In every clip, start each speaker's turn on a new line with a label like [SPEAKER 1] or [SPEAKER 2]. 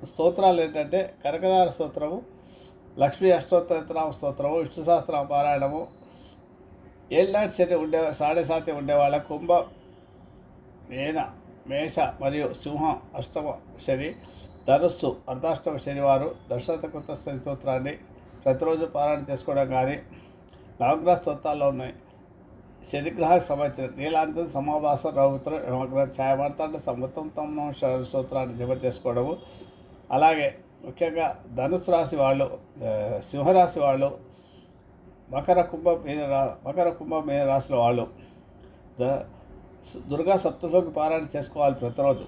[SPEAKER 1] స్తోత్రాలు ఏంటంటే కనకదార స్తోత్రము, లక్ష్మీ అష్టోత్తరనామ స్తోత్రము, విష్ణు సహస్రనామ పారాయణము, ఏళ్ళనాటి శని సాడే సాతి ఉండేవాళ్ళ కుంభ, మీన, మేష మరియు సింహం అష్టమ శని, ధనుస్సు అర్ధాష్టమ శనివారు దశరథకృత శని స్తోత్రాన్ని ప్రతిరోజు పారాయణ చేసుకోవడం కానీ, నవగ్రహ స్తోత్రాల్లో ఉన్నాయి. శనిగ్రహానికి సంబంధించిన నీలాంతం సమాభాస రౌత్ర నవగ్రహ ఛాయమార్తాండ సమృతం తమ స్తోత్రాన్ని జప చేసుకోవడము. అలాగే ముఖ్యంగా ధనుసు రాశి వాళ్ళు, సింహరాశి వాళ్ళు, మకర కుంభ మీన రాశుల వాళ్ళు దుర్గా సప్తలోకి పారాయణ చేసుకోవాలి ప్రతిరోజు.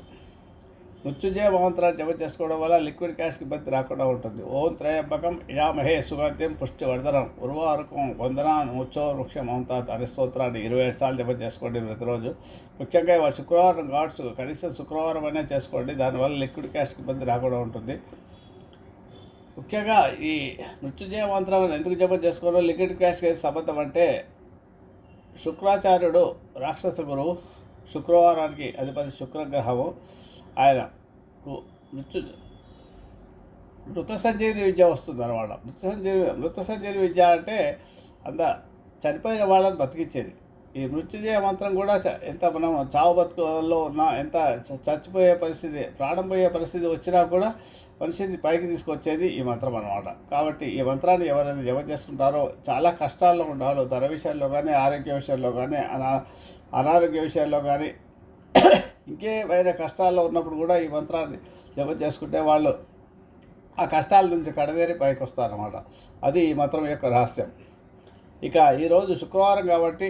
[SPEAKER 1] మృత్యుంజయ మంత్రాన్ని జప చేసుకోవడం వల్ల లిక్విడ్ క్యాష్కి ఇబ్బంది రాకుండా ఉంటుంది. ఓం త్రయంబకం యామహే సుగంధ్యం పుష్టివర్ధనం ఉర్వారుకం వందనాన్ ముచ్చో వృక్ష మహంతాత్ అనే స్తోత్రాన్ని 27 సార్లు జప చేసుకోండి ప్రతిరోజు. ముఖ్యంగా ఇవాళ శుక్రవారం గాడ్స్ కనీసం శుక్రవారం అయినా చేసుకోండి, దానివల్ల లిక్విడ్ క్యాష్కి ఇబ్బంది రాకుండా ఉంటుంది. ముఖ్యంగా ఈ మృత్యుంజయ మంత్రం ఎందుకు జపం చేసుకోవాలో లిక్విడ్ క్యాష్కి అయితే సంబంధం అంటే, శుక్రాచార్యుడు రాక్షస గురువు, శుక్రవారానికి అధిపతి శుక్రగ్రహము, ఆయనకు మృత సంజీవిని విద్య వస్తుంది అనమాట. మృత సంజీవిని విద్య అంటే చనిపోయిన వాళ్ళని బతికించేది. ఈ మృత్యుంజయ మంత్రం కూడా ఎంత మనం చావు బతుకులో ఉన్నా, ఎంత చచ్చిపోయే పరిస్థితి, ప్రాణం పోయే పరిస్థితి వచ్చినా కూడా మనిషిని పైకి తీసుకొచ్చేది ఈ మంత్రం అనమాట. కాబట్టి ఈ మంత్రాన్ని ఎవరైతే జపం చేసుకుంటారో చాలా కష్టాల్లో ఉండాలో, ధన విషయాల్లో కానీ, ఆరోగ్య విషయాల్లో కానీ, అనారోగ్య విషయాల్లో కానీ, ఇంకేమైనా కష్టాల్లో ఉన్నప్పుడు కూడా ఈ మంత్రాన్ని జపం చేసుకుంటే వాళ్ళు ఆ కష్టాల నుంచి కడదేరి పైకి వస్తారన్నమాట. అది ఈ మంత్రం యొక్క రహస్యం. ఇక ఈరోజు శుక్రవారం కాబట్టి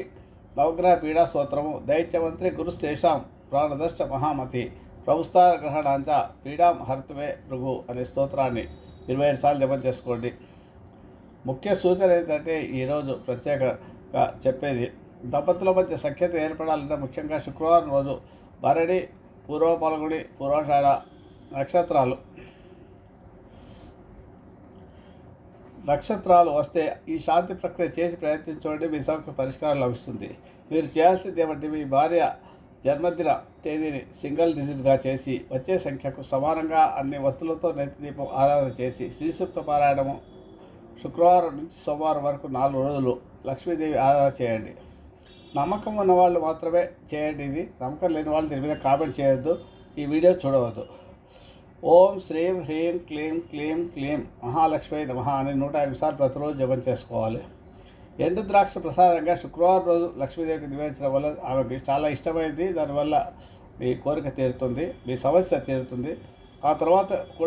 [SPEAKER 1] నవగ్రహ పీడా స్తోత్రము, దైత్యమంత్రి గురుస్తేషాం ప్రాణదర్శ మహామతి ప్రభుస్థాన గ్రహణాంచ పీడాం హర్తుమే భృగు అనే స్తోత్రాన్ని 27 సార్లు జపం చేసుకోండి. ముఖ్య సూచన ఏంటంటే ఈరోజు ప్రత్యేకంగా చెప్పేది, దంపతుల మధ్య సఖ్యత ఏర్పడాలంటే ముఖ్యంగా శుక్రవారం రోజు భరణి, పూర్వ పల్గుడి, పూర్వాషాఢ నక్షత్రాలు వస్తే ఈ శాంతి ప్రక్రియ చేసి ప్రయత్నించండి. మీ సమస్య పరిష్కారం లభిస్తుంది. మీరు చేయాల్సింది ఏమంటే, మీ భార్య జన్మదిన తేదీని సింగిల్ డిజిట్గా చేసి వచ్చే సంఖ్యకు సమానంగా అన్ని వత్తులతో నెత్తి దీపం ఆరాధన చేసి శ్రీసూక్త పారాయణము శుక్రవారం నుంచి సోమవారం వరకు 4 రోజులు లక్ష్మీదేవి ఆరాధన చేయండి. నమ్మకం ఉన్న వాళ్ళు మాత్రమే చేయండి. ఇది నమ్మకం లేని వాళ్ళు దీని మీద కామెంట్ చేయొద్దు, ఈ వీడియో చూడవద్దు. ఓం శ్రీం హ్రీం క్లీం క్లీం క్లీం మహాలక్ష్మీ నమః అని 108 సార్లు ప్రతిరోజు జపం చేసుకోవాలి. ఎండు ద్రాక్ష ప్రసాదంగా శుక్రవారం రోజు లక్ష్మీదేవికి నివేదించడం వల్ల ఆమెకి చాలా ఇష్టమైంది. దానివల్ల మీ కోరిక తీరుతుంది, మీ సమస్య తీరుతుంది. ఆ తర్వాత కూడా